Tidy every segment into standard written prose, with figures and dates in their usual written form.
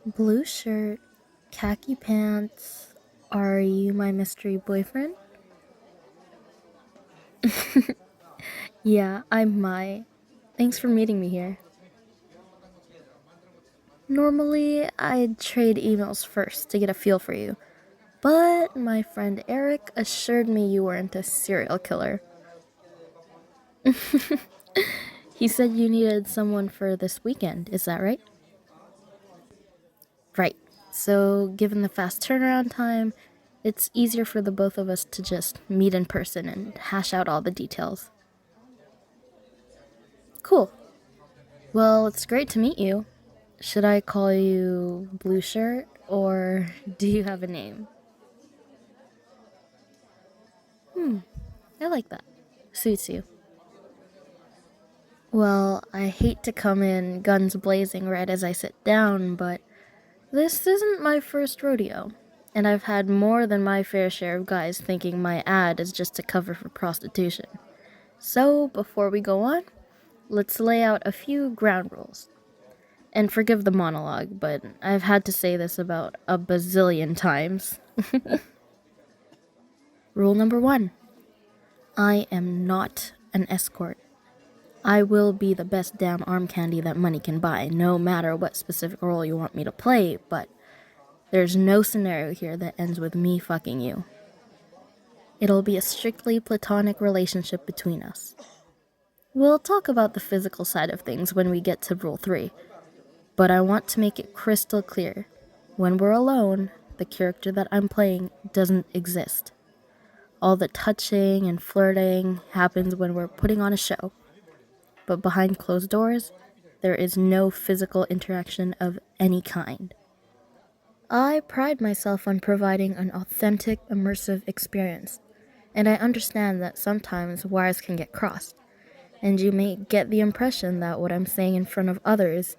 Blue shirt, khaki pants. Are you my mystery boyfriend? Yeah, I'm Mai. Thanks for meeting me here. Normally, I'd trade emails first to get a feel for you, but my friend Eric assured me you weren't a serial killer. He said you needed someone for this weekend, is that right? Right. So, given the fast turnaround time, it's easier for the both of us to just meet in person and hash out all the details. Cool. Well, it's great to meet you. Should I call you Blue Shirt, or do you have a name? I like that. Suits you. Well, I hate to come in guns blazing right as I sit down, but this isn't my first rodeo, and I've had more than my fair share of guys thinking my ad is just a cover for prostitution. So, before we go on, let's lay out a few ground rules. And forgive the monologue, but I've had to say this about a bazillion times. Rule number 1: I am not an escort. I will be the best damn arm candy that money can buy, no matter what specific role you want me to play, but there's no scenario here that ends with me fucking you. It'll be a strictly platonic relationship between us. We'll talk about the physical side of things when we get to Rule 3, but I want to make it crystal clear. When we're alone, the character that I'm playing doesn't exist. All the touching and flirting happens when we're putting on a show. But behind closed doors, there is no physical interaction of any kind. I pride myself on providing an authentic, immersive experience, and I understand that sometimes wires can get crossed, and you may get the impression that what I'm saying in front of others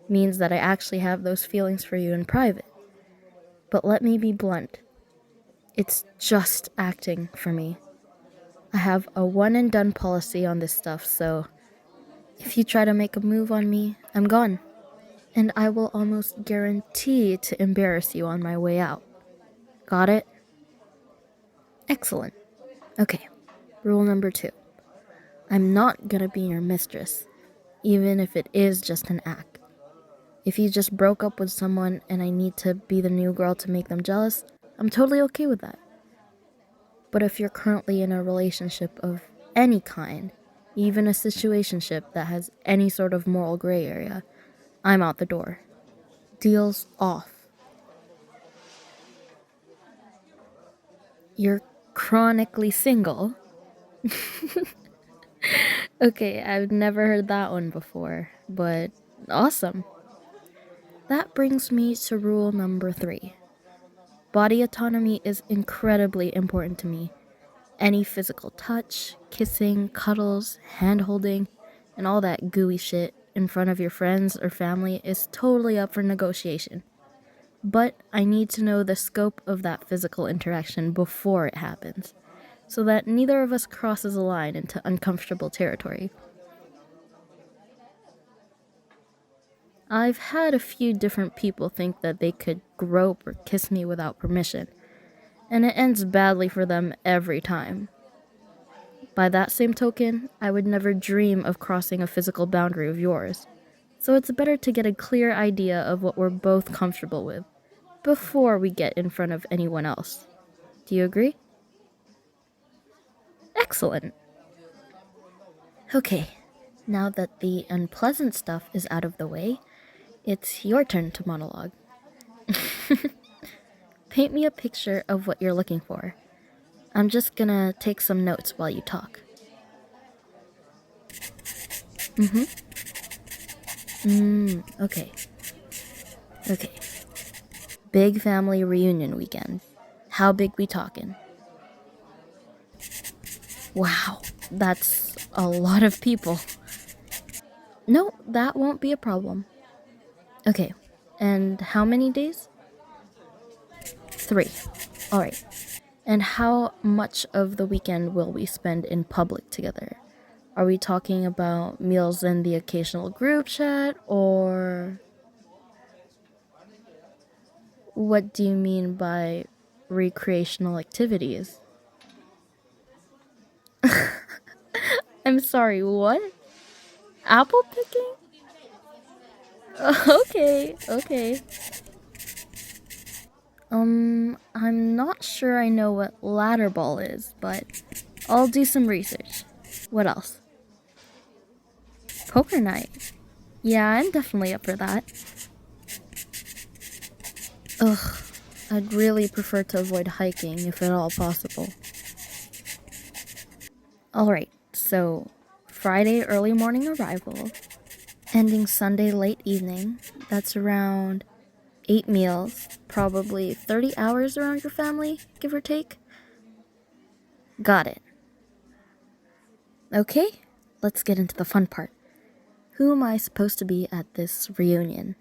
means that I actually have those feelings for you in private. But let me be blunt. It's just acting for me. I have a one and done policy on this stuff, so if you try to make a move on me, I'm gone. And I will almost guarantee to embarrass you on my way out. Got it? Excellent. Okay, rule number 2. I'm not gonna be your mistress, even if it is just an act. If you just broke up with someone and I need to be the new girl to make them jealous, I'm totally okay with that. But if you're currently in a relationship of any kind, even a situationship that has any sort of moral gray area, I'm out the door. Deals off. You're chronically single? Okay, I've never heard that one before, but awesome. That brings me to rule number 3. Body autonomy is incredibly important to me. Any physical touch, kissing, cuddles, hand-holding, and all that gooey shit in front of your friends or family is totally up for negotiation. But I need to know the scope of that physical interaction before it happens, so that neither of us crosses a line into uncomfortable territory. I've had a few different people think that they could grope or kiss me without permission, and it ends badly for them every time. By that same token, I would never dream of crossing a physical boundary of yours, so it's better to get a clear idea of what we're both comfortable with before we get in front of anyone else. Do you agree? Excellent. Okay, now that the unpleasant stuff is out of the way, it's your turn to monologue. Paint me a picture of what you're looking for. I'm just gonna take some notes while you talk. Okay. Okay. Big family reunion weekend. How big we talking? Wow, that's a lot of people. No, that won't be a problem. Okay, and how many days? 3. Alright. And how much of the weekend will we spend in public together? Are we talking about meals and the occasional group chat, or... What do you mean by recreational activities? I'm sorry, what? Apple picking? Okay. I'm not sure I know what ladder ball is, but I'll do some research. What else? Poker night. Yeah, I'm definitely up for that. Ugh, I'd really prefer to avoid hiking if at all possible. Alright, so Friday early morning arrival, ending Sunday late evening. That's around 8 meals, probably 30 hours around your family, give or take. Got it. Okay, let's get into the fun part. Who am I supposed to be at this reunion?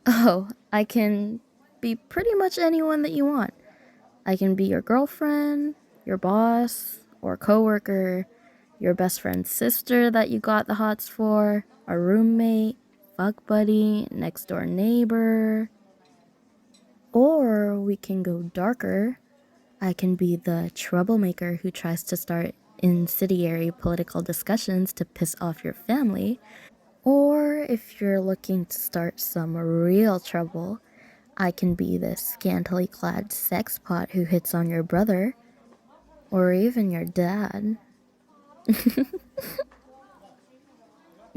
Oh, I can be pretty much anyone that you want. I can be your girlfriend, your boss, or coworker, your best friend's sister that you got the hots for, a roommate, fuck buddy, next door neighbor. Or we can go darker. I can be the troublemaker who tries to start incendiary political discussions to piss off your family. Or if you're looking to start some real trouble, I can be the scantily clad sex pot who hits on your brother, or even your dad.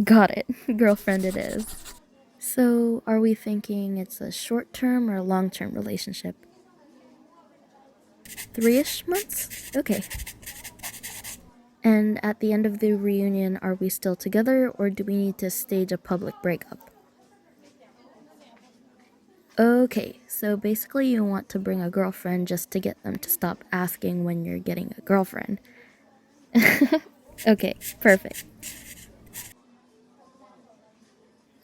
Got it. Girlfriend it is. So, are we thinking it's a short term or long term relationship? 3-ish months? Okay. And at the end of the reunion, are we still together or do we need to stage a public breakup? Okay, so basically you want to bring a girlfriend just to get them to stop asking when you're getting a girlfriend. Okay, perfect.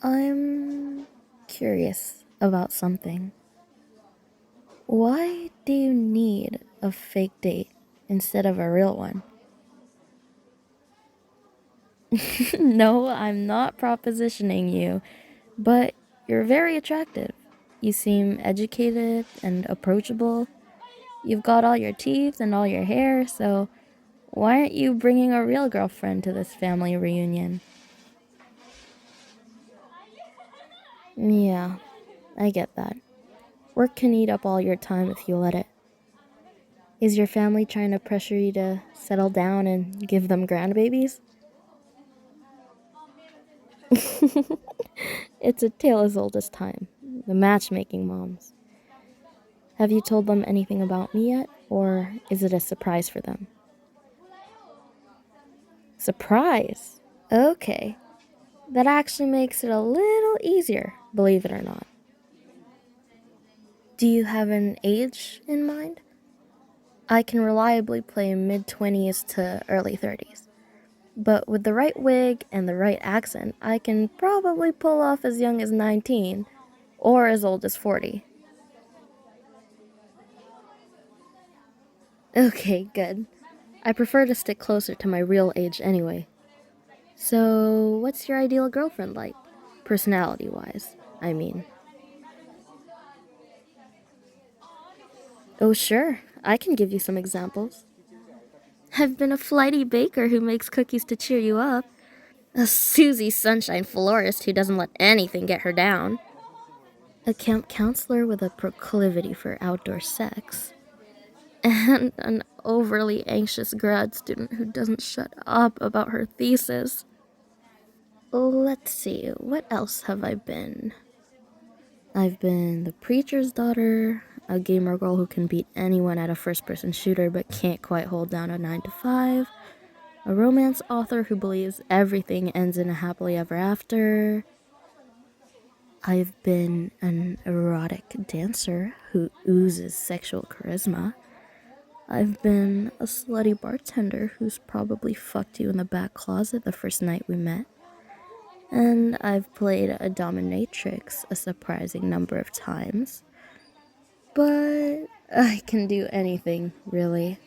I'm curious about something. Why do you need a fake date instead of a real one? No, I'm not propositioning you, but you're very attractive. You seem educated and approachable. You've got all your teeth and all your hair, so why aren't you bringing a real girlfriend to this family reunion? Yeah, I get that. Work can eat up all your time if you let it. Is your family trying to pressure you to settle down and give them grandbabies? It's a tale as old as time. The matchmaking moms. Have you told them anything about me yet, or is it a surprise for them? Surprise? Okay. That actually makes it a little easier, believe it or not. Do you have an age in mind? I can reliably play mid-20s to early 30s. But with the right wig and the right accent, I can probably pull off as young as 19 or as old as 40. Okay, good. I prefer to stick closer to my real age anyway. So, what's your ideal girlfriend like? Personality-wise, I mean. Oh, sure. I can give you some examples. I've been a flighty baker who makes cookies to cheer you up. A Susie Sunshine florist who doesn't let anything get her down. A camp counselor with a proclivity for outdoor sex. And an overly anxious grad student who doesn't shut up about her thesis. Let's see, what else have I been? I've been the preacher's daughter, a gamer girl who can beat anyone at a first-person shooter but can't quite hold down a 9 to 5, a romance author who believes everything ends in a happily ever after. I've been an erotic dancer who oozes sexual charisma. I've been a slutty bartender who's probably fucked you in the back closet the first night we met. And I've played a dominatrix a surprising number of times. But I can do anything, really.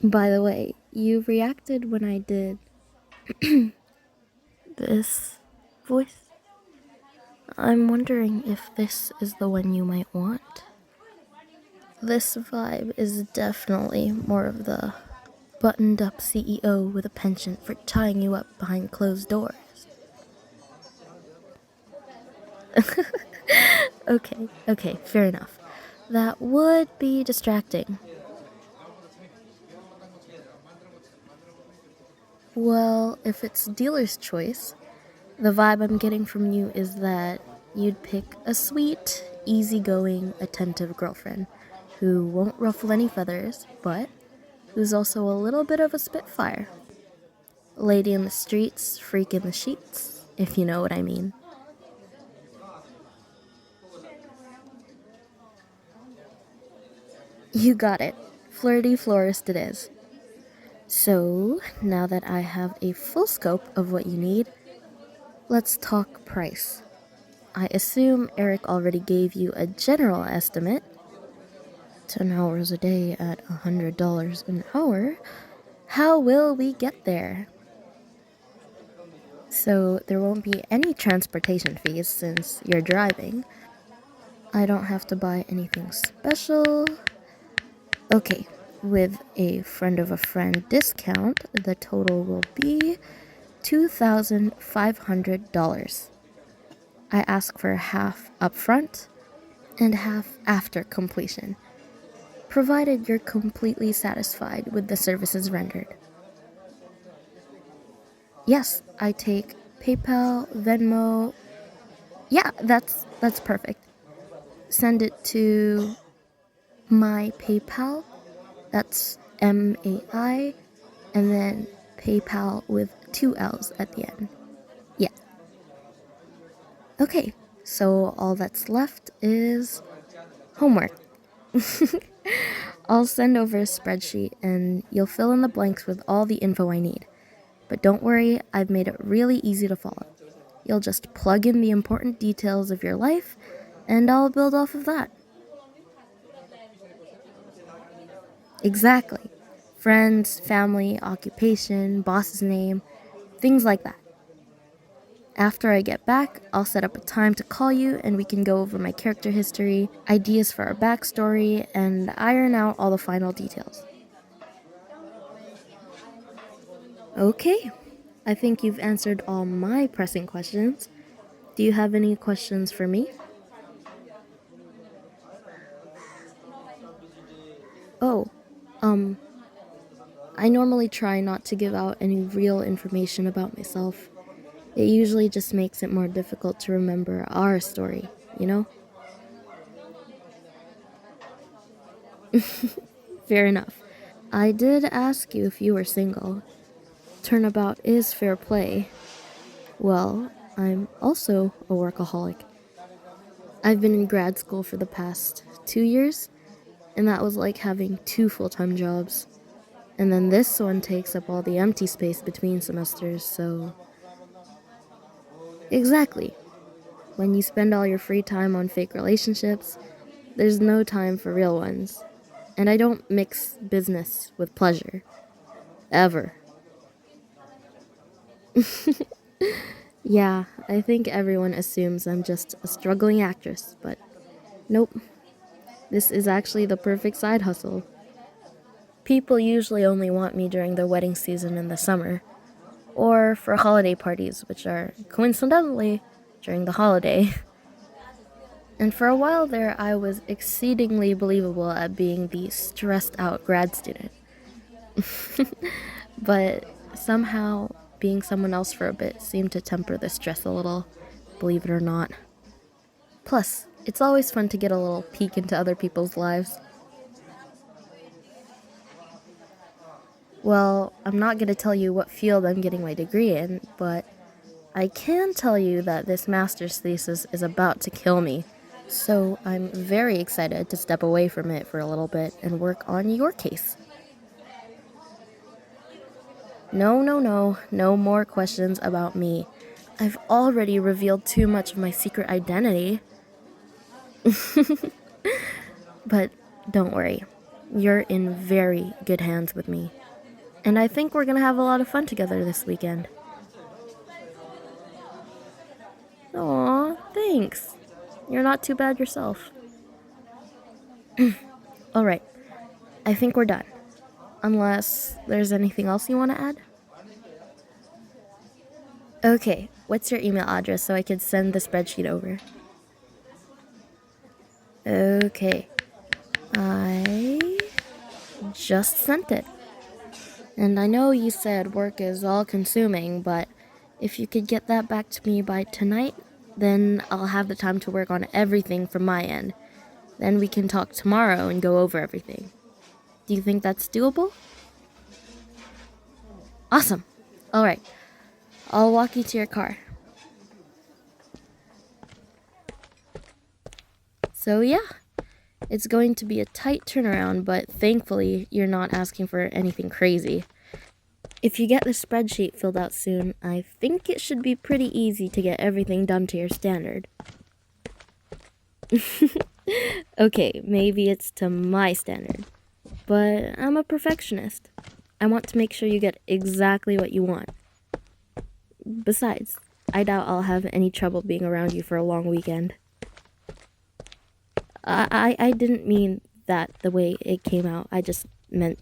By the way, you reacted when I did this voice. I'm wondering if this is the one you might want. This vibe is definitely more of the buttoned up CEO with a penchant for tying you up behind closed doors. Okay, fair enough. That would be distracting. Well, if it's dealer's choice, the vibe I'm getting from you is that you'd pick a sweet, easygoing, attentive girlfriend who won't ruffle any feathers, but who's also a little bit of a spitfire. Lady in the streets, freak in the sheets, if you know what I mean. You got it. Flirty florist it is. So, now that I have a full scope of what you need, let's talk price. I assume Eric already gave you a general estimate. 10 hours a day at $100 an hour. How will we get there? So, there won't be any transportation fees since you're driving. I don't have to buy anything special. Okay, with a friend of a friend discount, the total will be $2,500. I ask for half upfront and half after completion, provided you're completely satisfied with the services rendered. Yes, I take PayPal, Venmo. Yeah, that's perfect. Send it to my PayPal. That's MAI, and then PayPal with 2 L's at the end. Yeah. Okay, so all that's left is homework. I'll send over a spreadsheet and you'll fill in the blanks with all the info I need. But don't worry, I've made it really easy to follow. You'll just plug in the important details of your life, and I'll build off of that. Exactly. Friends, family, occupation, boss's name, things like that. After I get back, I'll set up a time to call you and we can go over my character history, ideas for our backstory, and iron out all the final details. Okay, I think you've answered all my pressing questions. Do you have any questions for me? Oh, I normally try not to give out any real information about myself. It usually just makes it more difficult to remember our story, you know? Fair enough. I did ask you if you were single. Turnabout is fair play. Well, I'm also a workaholic. I've been in grad school for the past 2 years, and that was like having 2 full-time jobs. And then this one takes up all the empty space between semesters, so... Exactly. When you spend all your free time on fake relationships, there's no time for real ones. And I don't mix business with pleasure. Ever. Yeah, I think everyone assumes I'm just a struggling actress, but nope. This is actually the perfect side hustle. People usually only want me during their wedding season in the summer, or for holiday parties, which are, coincidentally, during the holiday. And for a while there, I was exceedingly believable at being the stressed out grad student. But somehow, being someone else for a bit seemed to temper the stress a little, believe it or not. Plus, it's always fun to get a little peek into other people's lives. Well, I'm not going to tell you what field I'm getting my degree in, but I can tell you that this master's thesis is about to kill me. So I'm very excited to step away from it for a little bit and work on your case. No more questions about me. I've already revealed too much of my secret identity. But don't worry, you're in very good hands with me. And I think we're gonna have a lot of fun together this weekend. Aw, thanks. You're not too bad yourself. Alright, I think we're done. Unless there's anything else you want to add? Okay, what's your email address so I can send the spreadsheet over? Okay, I just sent it. And I know you said work is all consuming, but if you could get that back to me by tonight, then I'll have the time to work on everything from my end. Then we can talk tomorrow and go over everything. Do you think that's doable? Awesome. Alright, I'll walk you to your car. So yeah, it's going to be a tight turnaround, but thankfully you're not asking for anything crazy. If you get the spreadsheet filled out soon, I think it should be pretty easy to get everything done to your standard. Okay, maybe it's to my standard, but I'm a perfectionist. I want to make sure you get exactly what you want. Besides, I doubt I'll have any trouble being around you for a long weekend. I didn't mean that the way it came out. I just meant...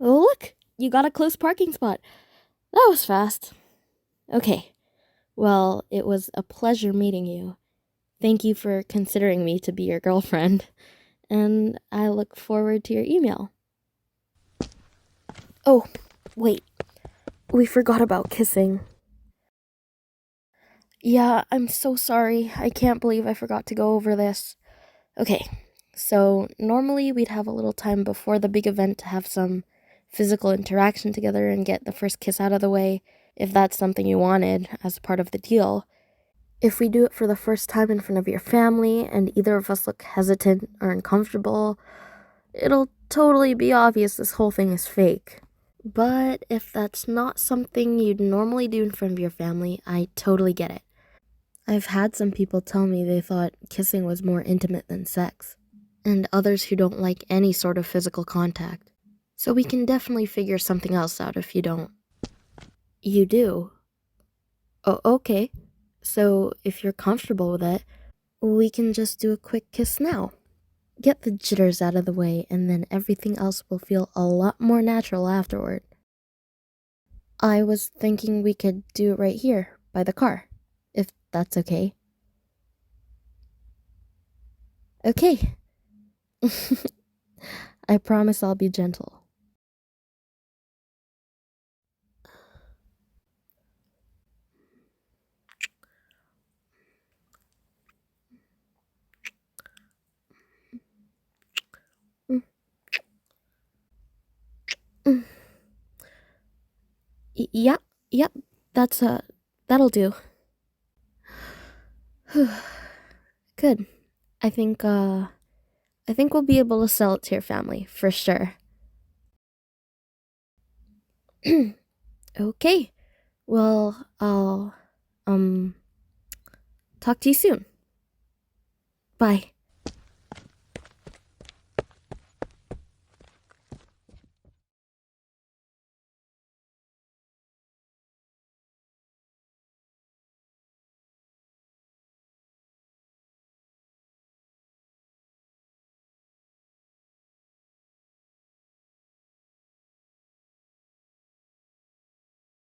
Oh, look! You got a close parking spot. That was fast. Okay. Well, it was a pleasure meeting you. Thank you for considering me to be your girlfriend. And I look forward to your email. Oh, wait. We forgot about kissing. Yeah, I'm so sorry. I can't believe I forgot to go over this. Okay, so normally we'd have a little time before the big event to have some physical interaction together and get the first kiss out of the way, if that's something you wanted as part of the deal. If we do it for the first time in front of your family and either of us look hesitant or uncomfortable, it'll totally be obvious this whole thing is fake. But if that's not something you'd normally do in front of your family, I totally get it. I've had some people tell me they thought kissing was more intimate than sex, and others who don't like any sort of physical contact. So we can definitely figure something else out if you don't. You do? Oh, okay. So if you're comfortable with it, we can just do a quick kiss now. Get the jitters out of the way, and then everything else will feel a lot more natural afterward. I was thinking we could do it right here, by the car, if that's okay. Okay. I promise I'll be gentle. Mm, mm. Yep, that'll do. Good. I think we'll be able to sell it to your family, for sure. Okay. Well, I'll talk to you soon. Bye.